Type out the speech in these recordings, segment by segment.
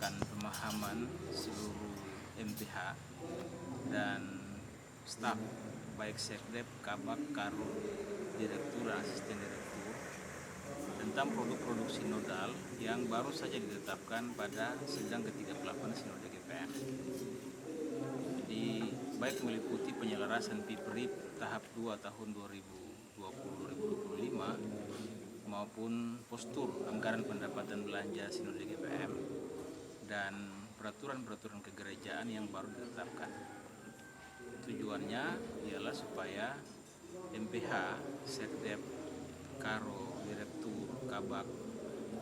dan pemahaman seluruh MPH dan staf baik Sekdep, Kabak, Karo, Direktur, dan Asisten Direktur tentang produk-produk sinodal yang baru saja ditetapkan pada sidang ke-38 Sinode GPM. Jadi baik meliputi penyelarasan PIPRIP tahap 2 tahun 2020-2025 maupun postur anggaran pendapatan belanja Sinode GPM dan peraturan-peraturan kegerejaan yang baru ditetapkan. Tujuannya ialah supaya MPH, Sekdep, Karo, Direktur, Kabak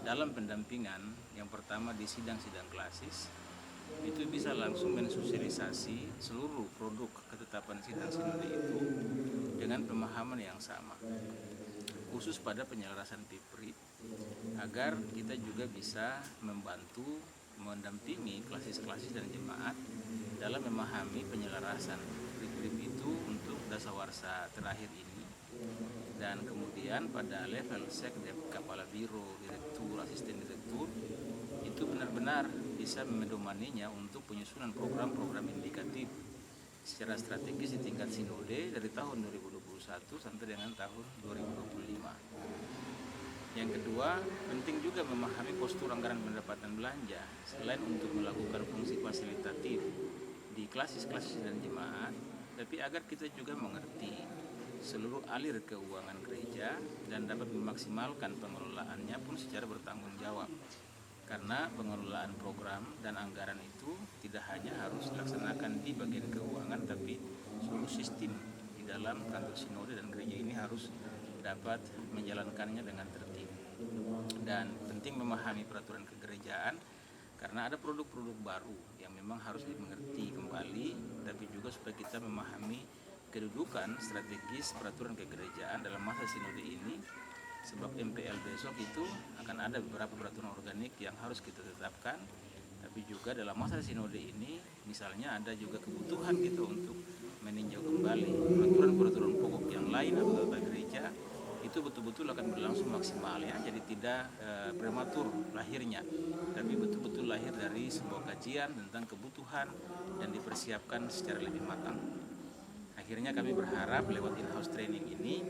dalam pendampingan yang pertama di sidang-sidang klasis itu bisa langsung mensosialisasi seluruh produk ketetapan sidang sinode itu dengan pemahaman yang sama, khusus pada penyelarasan PIPRIP, agar kita juga bisa membantu mendampingi klasis-klasis dan jemaat dalam memahami penyelarasan PIPRIP itu untuk dasawarsa terakhir ini, dan kemudian pada level Sekdep, Kepala Biro, Direktur, Asisten Direktur itu benar-benar bisa medomaninya untuk penyusunan program-program indikatif secara strategis di tingkat sinode dari tahun 2021 sampai dengan tahun 2025. Yang kedua, penting juga memahami postur anggaran pendapatan belanja selain untuk melakukan fungsi fasilitatif di klasis-klasis dan jemaat, tapi agar kita juga mengerti seluruh alir keuangan gereja dan dapat memaksimalkan pengelolaannya pun secara bertanggung jawab. Karena pengelolaan program dan anggaran itu tidak hanya harus dilaksanakan di bagian keuangan, tapi seluruh sistem di dalam kantor sinode dan gereja ini harus dapat menjalankannya dengan tertib. Dan penting memahami peraturan kegerejaan karena ada produk-produk baru yang memang harus dimengerti kembali, tapi juga supaya kita memahami kedudukan strategis peraturan kegerejaan dalam masa sinode ini, sebab MPL besok itu akan ada beberapa peraturan organik yang harus kita tetapkan, tapi juga dalam masa sinode ini misalnya ada juga kebutuhan kita untuk meninjau kembali peraturan-peraturan pokok yang lain atau tata gereja itu betul-betul akan berlangsung maksimal ya, jadi tidak prematur lahirnya, tapi betul-betul lahir dari sebuah kajian tentang kebutuhan dan dipersiapkan secara lebih matang. Akhirnya kami berharap lewat in-house training ini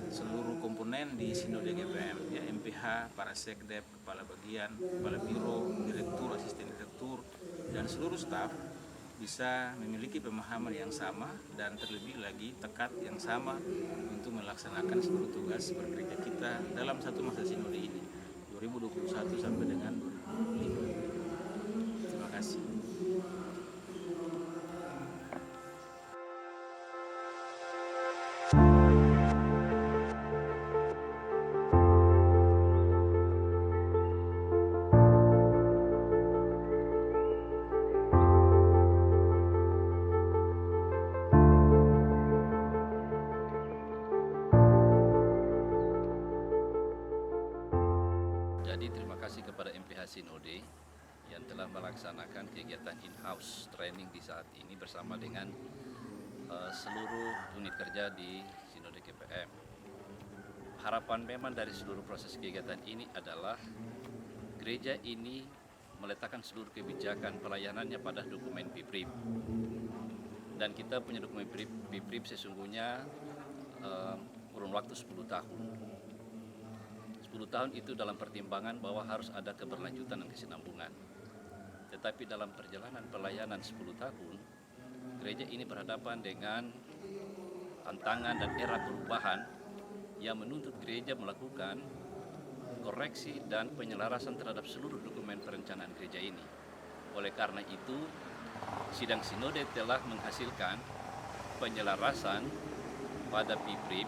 seluruh komponen di Sinode GPM, ya, MPH, para Sekdep, Kepala Bagian, Kepala Biro, Direktur, Asisten Direktur, dan seluruh staf bisa memiliki pemahaman yang sama dan terlebih lagi tekad yang sama untuk melaksanakan seluruh tugas bergereja kita dalam satu masa Sinode ini, 2021 sampai dengan 2025. Terima kasih. Jadi terima kasih kepada MPH Sinode yang telah melaksanakan kegiatan in-house training di saat ini bersama dengan seluruh unit kerja di Sinode GPM. Harapan memang dari seluruh proses kegiatan ini adalah gereja ini meletakkan seluruh kebijakan pelayanannya pada dokumen PIPRIP. Dan kita punya dokumen PIPRIP sesungguhnya kurun waktu 10 tahun. 10 tahun itu dalam pertimbangan bahwa harus ada keberlanjutan dan kesinambungan. Tetapi dalam perjalanan pelayanan 10 tahun, gereja ini berhadapan dengan tantangan dan era perubahan yang menuntut gereja melakukan koreksi dan penyelarasan terhadap seluruh dokumen perencanaan gereja ini. Oleh karena itu, sidang sinode telah menghasilkan penyelarasan pada PIPRIP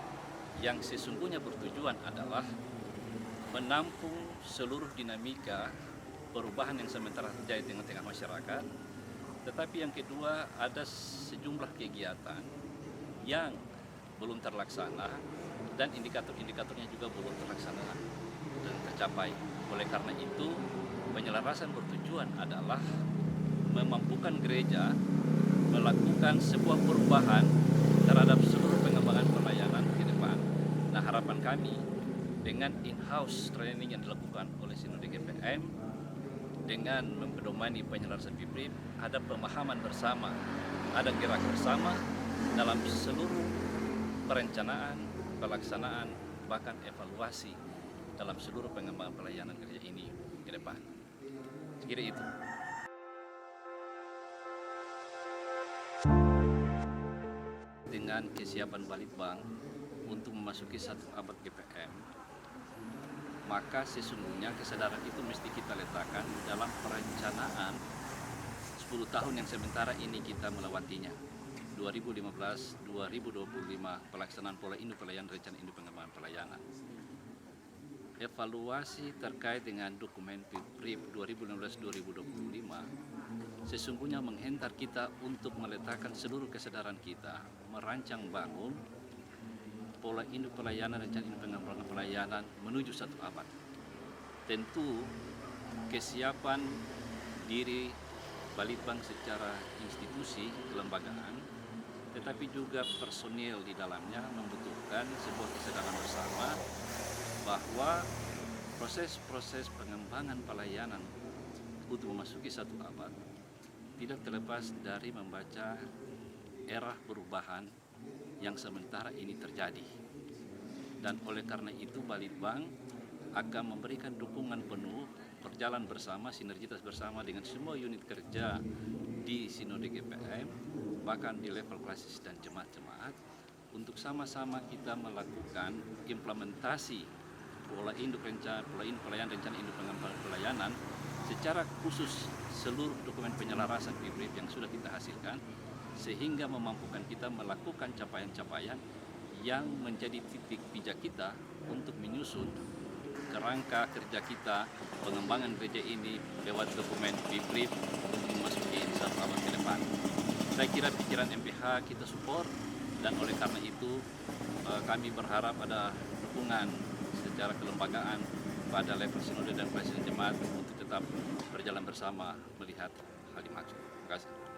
yang sesungguhnya bertujuan adalah menampung seluruh dinamika perubahan yang sementara terjadi di tengah-tengah masyarakat. Tetapi yang kedua, ada sejumlah kegiatan yang belum terlaksana dan indikator-indikatornya juga belum terlaksana dan tercapai. Oleh karena itu, penyelarasan bertujuan adalah memampukan gereja melakukan sebuah perubahan terhadap seluruh pengembangan pelayanan ke depan. Nah, harapan kami dengan in-house training yang dilakukan oleh Sinode GPM dengan mempedomani penyelarasan FIPRIP, ada pemahaman bersama, ada gerak bersama dalam seluruh perencanaan, pelaksanaan, bahkan evaluasi dalam seluruh pengembangan pelayanan gereja ini ke depan. Sekira itu. Dengan kesiapan Balitbang untuk memasuki satu abad GPM, maka sesungguhnya kesadaran itu mesti kita letakkan dalam perencanaan 10 tahun yang sementara ini kita melewatinya. 2015-2025 pelaksanaan pola induk pelayanan, rencana induk pengembangan pelayanan. Evaluasi terkait dengan dokumen FIPRIP 2016-2025 sesungguhnya menghentar kita untuk meletakkan seluruh kesadaran kita merancang bangun pola induk pelayanan, rencana induk pengembangan pelayanan menuju satu abad. Tentu kesiapan diri Balitbang secara institusi kelembagaan, tetapi juga personil di dalamnya membutuhkan sebuah kesadaran bersama bahwa proses-proses pengembangan pelayanan untuk memasuki satu abad tidak terlepas dari membaca era perubahan yang sementara ini terjadi. Dan oleh karena itu Balitbang akan memberikan dukungan penuh, berjalan bersama, sinergitas bersama dengan semua unit kerja di Sinode GPM, bahkan di level klasis dan jemaat-jemaat, untuk sama-sama kita melakukan implementasi pola induk pelayanan, rencana induk pengembangan pelayanan secara khusus seluruh dokumen penyelarasan FIPRIP yang sudah kita hasilkan, sehingga memampukan kita melakukan capaian-capaian yang menjadi titik pijak kita untuk menyusun kerangka kerja kita pengembangan gereja ini lewat dokumen FIPRIP untuk memasuki satu abad ke depan. Saya kira pikiran MPH kita support, dan oleh karena itu kami berharap ada dukungan secara kelembagaan pada level sinode dan presiden jemaat untuk tetap berjalan bersama melihat hal dimaksud. Terima kasih.